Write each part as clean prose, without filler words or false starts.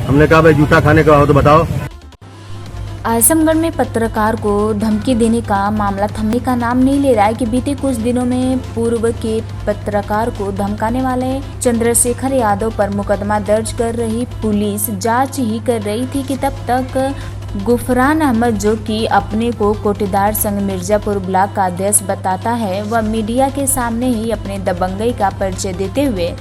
हमने कहा भाई जूता खाने का हो तो बताओ। आजमगढ़ में पत्रकार को धमकी देने का मामला थमने का नाम नहीं ले रहा है कि बीते कुछ दिनों में पूर्व के पत्रकार को धमकाने वाले चंद्रशेखर यादव पर मुकदमा दर्ज कर रही पुलिस जांच ही कर रही थी कि तब तक गुफरान अहमद, जो कि अपने को कोटेदार संघ मिर्जापुर ब्लॉक का अध्यक्ष बताता है, वह मीडिया के सामने ही अपने दबंगई का परिचय देते हुए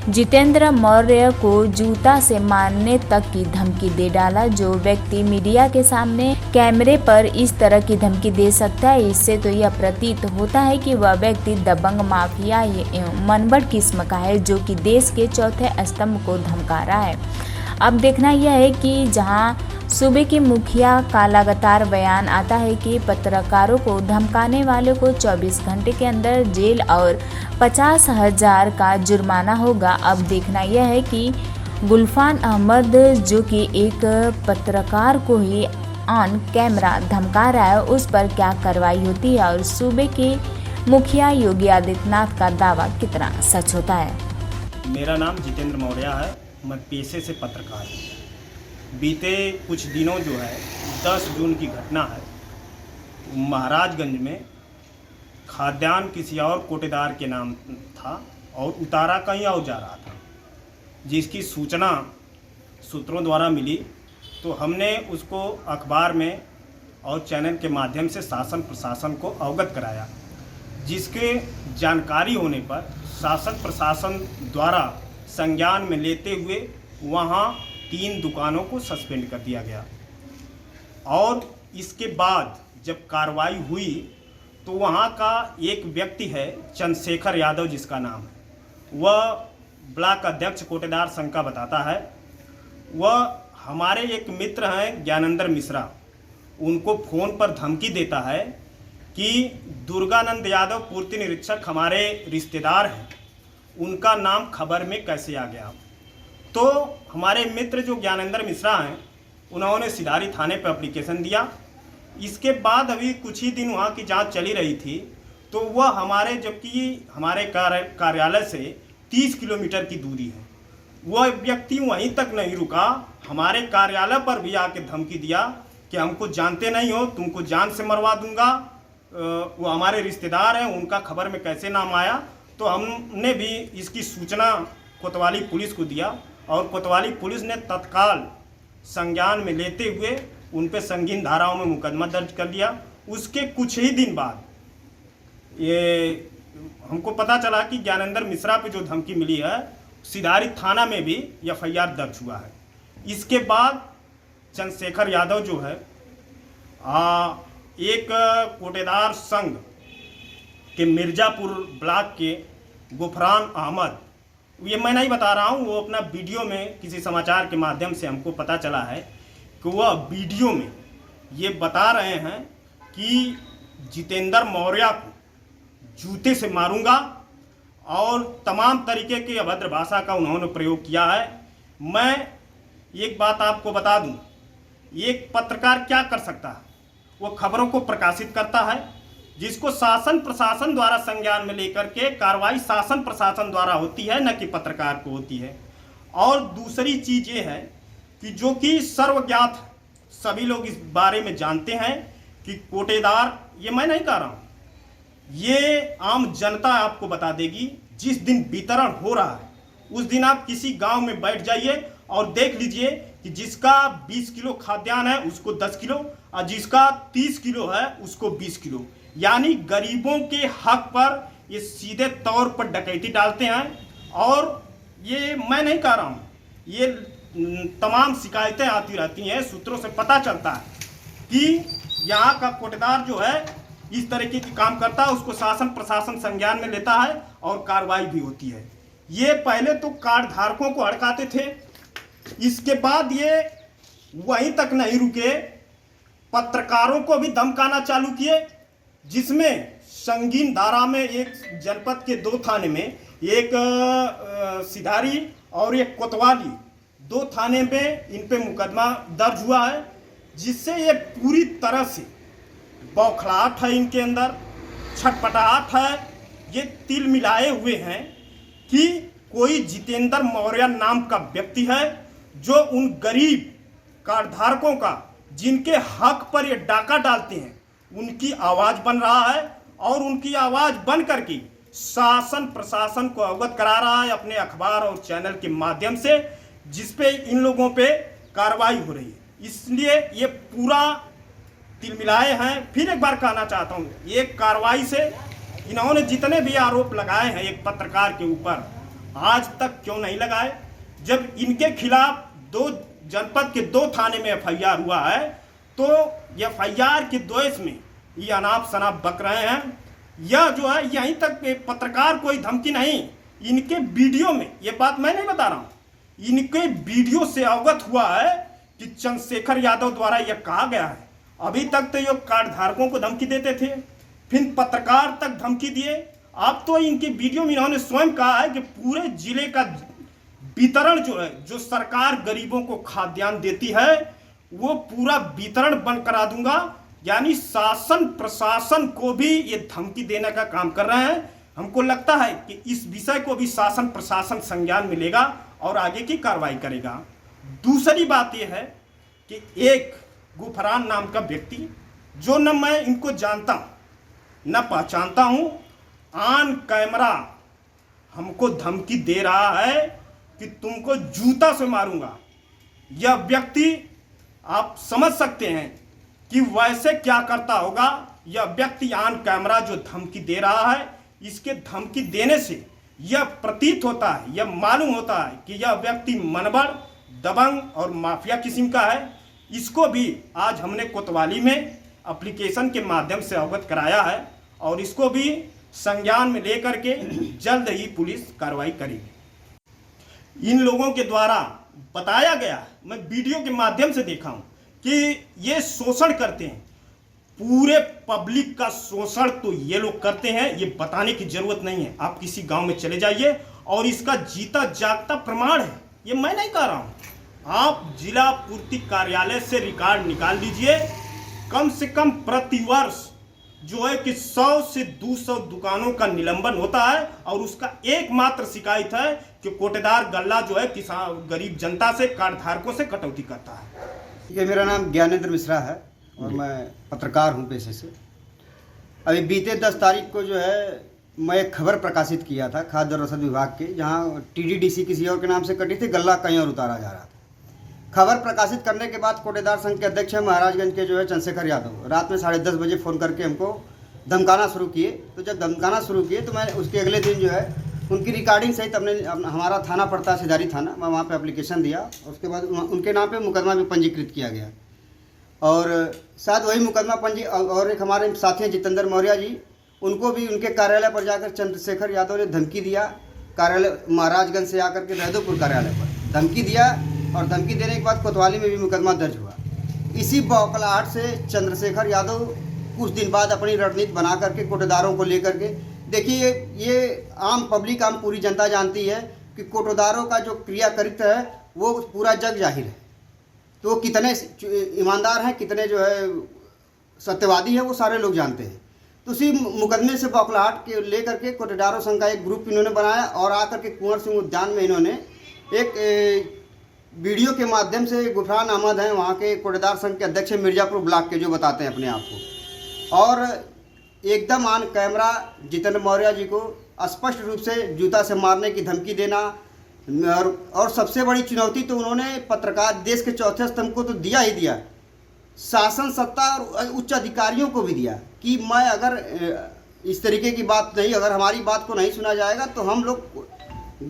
जितेंद्र मौर्य को जूता से मारने तक की धमकी दे डाला। जो व्यक्ति मीडिया के सामने कैमरे पर इस तरह की धमकी दे सकता है, इससे तो यह प्रतीत होता है कि वह व्यक्ति दबंग, माफिया एवं मनबड़ किस्म का है, जो कि देश के चौथे स्तंभ को धमका रहा है। अब देखना यह है कि जहां सूबे के मुखिया का लगातार बयान आता है कि पत्रकारों को धमकाने वालों को 24 घंटे के अंदर जेल और 50,000 का जुर्माना होगा। अब देखना यह है कि गुलफान अहमद, जो कि एक पत्रकार को ही ऑन कैमरा धमका रहा है, उस पर क्या कार्रवाई होती है और सूबे के मुखिया योगी आदित्यनाथ का दावा कितना सच होता है। मेरा नाम जितेंद्र मौर्य है। मैं पेशे से पत्रकार हूँ। बीते कुछ दिनों जो है 10 जून की घटना है। महाराजगंज में खाद्यान्न किसी और कोटेदार के नाम था और उतारा कहीं और जा रहा था, जिसकी सूचना सूत्रों द्वारा मिली तो हमने उसको अखबार में और चैनल के माध्यम से शासन प्रशासन को अवगत कराया, जिसके जानकारी होने पर शासन प्रशासन द्वारा संज्ञान में लेते हुए वहाँ 3 दुकानों को सस्पेंड कर दिया गया। और इसके बाद जब कार्रवाई हुई तो वहाँ का एक व्यक्ति है चंद्रशेखर यादव, जिसका नाम है, वह ब्लॉक अध्यक्ष कोटेदार संघ का बताता है। वह हमारे एक मित्र हैं ज्ञानेंद्र मिश्रा, उनको फ़ोन पर धमकी देता है कि दुर्गानंद यादव पूर्ति निरीक्षक हमारे रिश्तेदार हैं, उनका नाम खबर में कैसे आ गया। तो हमारे मित्र जो ज्ञानेंद्र मिश्रा हैं, उन्होंने सिधारी थाने पर एप्लीकेशन दिया। इसके बाद अभी कुछ ही दिन वहाँ की जांच चली रही थी तो वह हमारे, जबकि हमारे कार्यालय से 30 किलोमीटर की दूरी है, वह व्यक्ति वहीं तक नहीं रुका, हमारे कार्यालय पर भी आके धमकी दिया कि हमको जानते नहीं हो, तुमको जान से मरवा दूंगा, वो हमारे रिश्तेदार हैं, उनका खबर में कैसे नाम आया। तो हमने भी इसकी सूचना कोतवाली पुलिस को दिया और कोतवाली पुलिस ने तत्काल संज्ञान में लेते हुए उन पे संगीन धाराओं में मुकदमा दर्ज कर दिया। उसके कुछ ही दिन बाद ये हमको पता चला कि ज्ञानेंद्र मिश्रा पे जो धमकी मिली है, सिधारी थाना में भी FIR दर्ज हुआ है। इसके बाद चंद्रशेखर यादव जो है एक कोटेदार संघ के मिर्जापुर ब्लॉक के गुफरान अहमद, ये मैं नहीं बता रहा हूँ, वो अपना वीडियो में किसी समाचार के माध्यम से हमको पता चला है कि वह वीडियो में ये बता रहे हैं कि जितेंद्र मौर्य को जूते से मारूंगा और तमाम तरीके की अभद्र भाषा का उन्होंने प्रयोग किया है। मैं एक बात आपको बता दूं, एक पत्रकार क्या कर सकता है, वो खबरों को प्रकाशित करता है, जिसको शासन प्रशासन द्वारा संज्ञान में लेकर के कार्रवाई शासन प्रशासन द्वारा होती है, न कि पत्रकार को होती है। और दूसरी चीज़ ये है कि जो कि सर्वज्ञात है, सभी लोग इस बारे में जानते हैं कि कोटेदार, ये मैं नहीं कह रहा हूँ, ये आम जनता आपको बता देगी। जिस दिन वितरण हो रहा है उस दिन आप किसी गांव में बैठ जाइए और देख लीजिए कि जिसका 20 किलो खाद्यान्न है उसको 10 किलो और जिसका 30 किलो है उसको 20 किलो, यानी गरीबों के हक पर ये सीधे तौर पर डकैती डालते हैं। और ये मैं नहीं कह रहा हूँ, ये तमाम शिकायतें आती रहती हैं, सूत्रों से पता चलता है कि यहाँ का कोटेदार जो है इस तरीके की काम करता है, उसको शासन प्रशासन संज्ञान में लेता है और कार्रवाई भी होती है। ये पहले तो कार्ड धारकों को हड़काते थे, इसके बाद ये वहीं तक नहीं रुके, पत्रकारों को भी धमकाना चालू किए, जिसमें संगीन धारा में एक जनपद के 2 थाने में, एक सिधारी और एक कोतवाली, 2 थाने में इन पे मुकदमा दर्ज हुआ है, जिससे ये पूरी तरह से बौखलाहट है, इनके अंदर छटपटाहट है, ये तिल मिलाए हुए हैं कि कोई जितेंद्र मौर्य नाम का व्यक्ति है जो उन गरीब कार्डधारकों का जिनके हक पर ये डाका डालते हैं उनकी आवाज़ बन रहा है और उनकी आवाज़ बन करके शासन प्रशासन को अवगत करा रहा है अपने अखबार और चैनल के माध्यम से, जिसपे इन लोगों पे कार्रवाई हो रही है। इसलिए ये पूरा तिलमिलाए हैं। फिर एक बार कहना चाहता हूँ, ये कार्रवाई से इन्होंने जितने भी आरोप लगाए हैं एक पत्रकार के ऊपर, आज तक क्यों नहीं लगाए? जब इनके खिलाफ 2 जनपद के 2 थाने में FIR हुआ है, तो FIR के द्वेष में ये अनाप शनाप बक रहे हैं। यह जो है यहीं तक पत्रकार कोई धमकी नहीं, इनके वीडियो में, ये बात मैं नहीं बता रहा हूँ, इनके वीडियो से अवगत हुआ है कि चंद्रशेखर यादव द्वारा यह कहा गया है। अभी तक तो ये कार्ड धारकों को धमकी देते थे, फिर पत्रकार तक धमकी दिए। अब तो इनके वीडियो में इन्होंने स्वयं कहा है कि पूरे जिले का वितरण जो है, जो सरकार गरीबों को खाद्यान्न देती है, वो पूरा वितरण बंद करा दूंगा। यानी शासन प्रशासन को भी ये धमकी देने का काम कर रहे हैं। हमको लगता है कि इस विषय को भी शासन प्रशासन संज्ञान में लेगा और आगे की कार्रवाई करेगा। दूसरी बात यह है कि एक गुफरान नाम का व्यक्ति, जो न मैं इनको जानता हूँ न पहचानता हूँ, ऑन कैमरा हमको धमकी दे रहा है कि तुमको जूता से मारूंगा। यह व्यक्ति आप समझ सकते हैं कि वैसे क्या करता होगा। यह व्यक्ति ऑन कैमरा जो धमकी दे रहा है, इसके धमकी देने से यह प्रतीत होता है, यह मालूम होता है कि यह व्यक्ति मनबड़, दबंग और माफिया किस्म का है। इसको भी आज हमने कोतवाली में एप्लीकेशन के माध्यम से अवगत कराया है और इसको भी संज्ञान में लेकर के जल्द ही पुलिस कार्रवाई करेगी। इन लोगों के द्वारा बताया गया, मैं वीडियो के माध्यम से देखा हूं कि ये शोषण करते हैं, पूरे पब्लिक का शोषण तो ये लोग करते हैं, ये बताने की जरूरत नहीं है। आप किसी गांव में चले जाइए और इसका जीता जागता प्रमाण है, ये मैं नहीं कह रहा हूं। आप जिला पूर्ति कार्यालय से रिकॉर्ड निकाल लीजिए, कम से कम प्रतिवर्ष जो है कि 100 से 200 दुकानों का निलंबन होता है और उसका एकमात्र शिकायत है कि कोटेदार गल्ला जो है किसान गरीब जनता से, कार्डधारकों से कटौती करता है। ये मेरा नाम ज्ञानेंद्र मिश्रा है और मैं पत्रकार हूँ पेशे से। अभी बीते 10 तारीख को जो है मैं एक खबर प्रकाशित किया था खाद्य और रसद विभाग के, जहाँ TDDC किसी और के नाम से कटी थी, गल्ला कहीं और उतारा जा रहा था। खबर प्रकाशित करने के बाद कोटेदार संघ के अध्यक्ष हैं महाराजगंज के जो है चंद्रशेखर यादव, रात में 10:30 बजे फ़ोन करके हमको धमकाना शुरू किए। तो जब धमकाना शुरू किए तो मैंने उसके अगले दिन जो है उनकी रिकॉर्डिंग सहित हमने, हमारा थाना पड़ता है सिधारी थाना, मैं वहाँ पे एप्लीकेशन दिया। उसके बाद उनके नाम पे मुकदमा भी पंजीकृत किया गया और शायद वही मुकदमा और एक हमारे साथी हैं जितेंद्र मौर्य जी, उनको भी उनके कार्यालय पर जाकर चंद्रशेखर यादव ने धमकी दिया। कार्यालय महाराजगंज से आकर के रहदोपुर कार्यालय पर धमकी दिया और धमकी देने के बाद कोतवाली में भी मुकदमा दर्ज हुआ। इसी बौखलाहट से चंद्रशेखर यादव कुछ दिन बाद अपनी रणनीति बना करके कोटेदारों को लेकर के, देखिए ये आम पब्लिक, आम पूरी जनता जानती है कि कोटेदारों का जो क्रियाकरित है वो पूरा जग जाहिर है। तो वो कितने ईमानदार हैं, कितने जो है सत्यवादी हैं, वो सारे लोग जानते हैं। तो उसी मुकदमे से बौखलाहट के लेकर के कोटेदारों संघ का एक ग्रुप इन्होंने बनाया और आकर के कुंवर सिंह उद्यान में इन्होंने एक वीडियो के माध्यम से, गुफरान अहमद हैं वहाँ के कोटेदार संघ के अध्यक्ष मिर्ज़ापुर ब्लॉक के, जो बताते हैं अपने आप को, और एकदम ऑन कैमरा जितेंद्र मौर्य जी को स्पष्ट रूप से जूता से मारने की धमकी देना। और सबसे बड़ी चुनौती तो उन्होंने पत्रकार, देश के चौथे स्तंभ को तो दिया ही दिया, शासन सत्ता और उच्च अधिकारियों को भी दिया कि मैं अगर इस तरीके की बात नहीं, अगर हमारी बात को नहीं सुना जाएगा तो हम लोग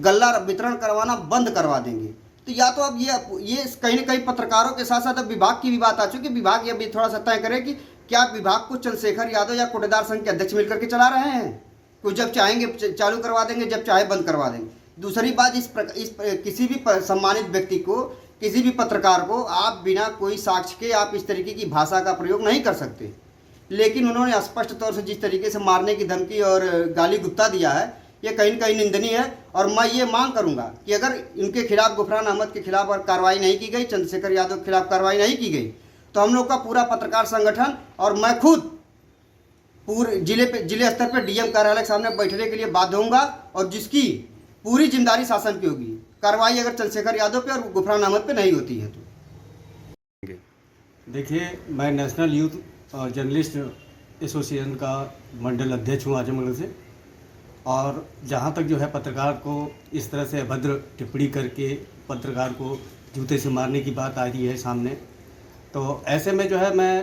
गल्ला वितरण करवाना बंद करवा देंगे। तो या तो अब ये कहीं ना कहीं पत्रकारों के साथ साथ अब विभाग की भी बात आ चुकी है। विभाग ये भी थोड़ा सा तय करे कि क्या विभाग को चंद्रशेखर यादव या कोटेदार संघ के अध्यक्ष मिलकर के चला रहे हैं, कुछ जब चाहेंगे चालू करवा देंगे, जब चाहे बंद करवा देंगे। दूसरी बात, किसी भी सम्मानित व्यक्ति को, किसी भी पत्रकार को आप बिना कोई साक्ष्य के आप इस तरीके की भाषा का प्रयोग नहीं कर सकते। लेकिन उन्होंने स्पष्ट तौर से जिस तरीके से मारने की धमकी और गाली गुप्ता दिया है, ये कहीं न कहीं निंदनीय है। और मैं ये मांग करूंगा कि अगर इनके खिलाफ, गुफरान अहमद के खिलाफ अगर कार्रवाई नहीं की गई, चंद्रशेखर यादव के खिलाफ कार्रवाई नहीं की गई, तो हम लोग का पूरा पत्रकार संगठन और मैं खुद पूरे जिले स्तर पर DM कार्यालय के सामने बैठने के लिए बाध्य होऊंगा और जिसकी पूरी जिम्मेदारी शासन की होगी। कार्रवाई अगर चंद्रशेखर यादव पे और गुफरान अहमद पे नहीं होती है तो। देखिए, मैं नेशनल यूथ जर्नलिस्ट एसोसिएशन का मंडल अध्यक्ष हूँ आजमगढ़ से। और जहाँ तक जो है पत्रकार को इस तरह से अभद्र टिप्पणी करके पत्रकार को जूते से मारने की बात आ रही है सामने, तो ऐसे में जो है मैं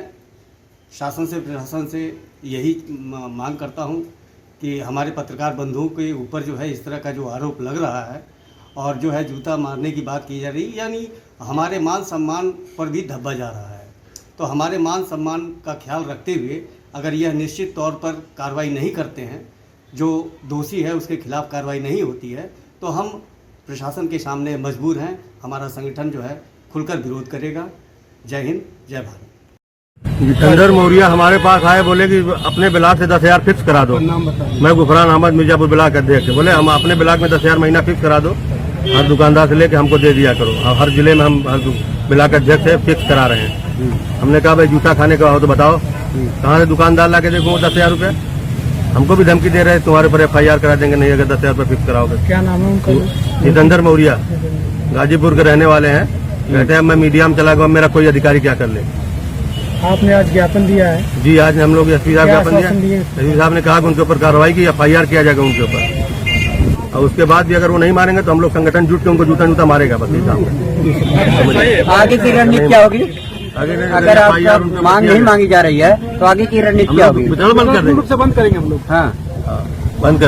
शासन से प्रशासन से यही मांग करता हूँ कि हमारे पत्रकार बंधुओं के ऊपर जो है इस तरह का जो आरोप लग रहा है और जो है जूता मारने की बात की जा रही है, यानी हमारे मान सम्मान पर भी धब्बा जा रहा है। तो हमारे मान सम्मान का ख्याल रखते हुए अगर यह निश्चित तौर पर कार्रवाई नहीं करते हैं, जो दोषी है उसके खिलाफ कार्रवाई नहीं होती है, तो हम प्रशासन के सामने मजबूर हैं। हमारा संगठन जो है खुलकर विरोध करेगा। जय हिंद, जय भारत। जितेंद्र मौर्य हमारे पास आए, बोले कि अपने ब्लॉक से 10,000 फिक्स करा दो। मैं गुफरान अहमद मिर्जापुर ब्लॉक अध्यक्ष, बोले हम अपने ब्लॉक में 10,000 महीना फिक्स करा दो, हर दुकानदार से लेके हमको दे दिया करो। और हर जिले में हम हर ब्लॉक अध्यक्ष से फिक्स करा रहे हैं। हमने कहा भाई जूता खाने का हो तो बताओ, कहाँ से दुकानदार ला के देखो 10,000 रुपये। हमको भी धमकी दे रहे हैं तुम्हारे ऊपर FIR करा देंगे नहीं अगर 10,000 रुपये फिक्स कराओगे। क्या नाम है उनका? जितेंद्र मौर्य गाजीपुर के रहने वाले हैं। कहते हैं मैं मीडिया में चला गया, मेरा कोई अधिकारी क्या कर ले। आपने आज ज्ञापन दिया है? जी, आज हम लोग SP साहब क्या ज्ञापन आश्वासन दिया। दिए? SP साहब ने कहा कि उनके ऊपर कार्रवाई की, FIR किया जाएगा उनके ऊपर। और उसके बाद भी अगर वो नहीं मारेंगे तो हम लोग संगठन जुट के उनको जूता मारेगा। बस ये काम है। आगे की रणनीति क्या होगी? आगे अगर आपका मांग नहीं मांगी जा रही है तो आगे की रणनीति क्या होगी? बंद कर देंगे। बंद करेंगे हम लोग। हाँ, बंद कर